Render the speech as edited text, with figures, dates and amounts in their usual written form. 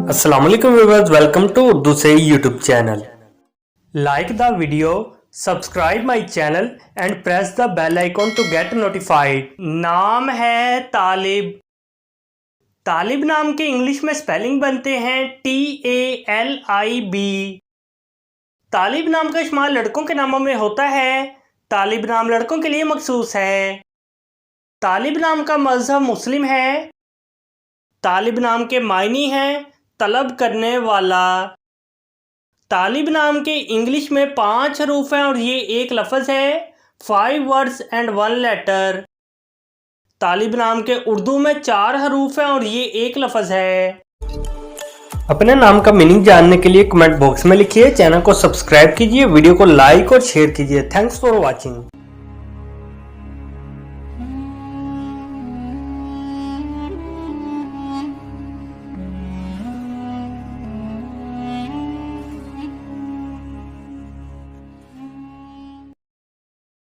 अस्सलाम वालेकुम viewers, welcome to Urdu से YouTube channel. Like the video, subscribe my channel and press the bell icon to get notified. नाम है तालिब। तालिब नाम के इंग्लिश में स्पेलिंग बनते हैं TALIB। तालिब नाम का इस्तेमाल लड़कों के नामों में होता है। तालिब नाम लड़कों के लिए मखसूस है। तालिब नाम का मज़हब मुस्लिम है। तालिब नाम के मायने हैं तलब करने वाला। तालिब नाम के इंग्लिश में 5 हरूफ हैं और ये एक लफ्ज़ है। 5 वर्ड्स एंड 1 लेटर। तालिब नाम के उर्दू में 4 हरूफ हैं और ये एक लफ्ज़ है। अपने नाम का मीनिंग जानने के लिए कमेंट बॉक्स में लिखिए। चैनल को सब्सक्राइब कीजिए, वीडियो को लाइक और शेयर कीजिए। Thanks for watching.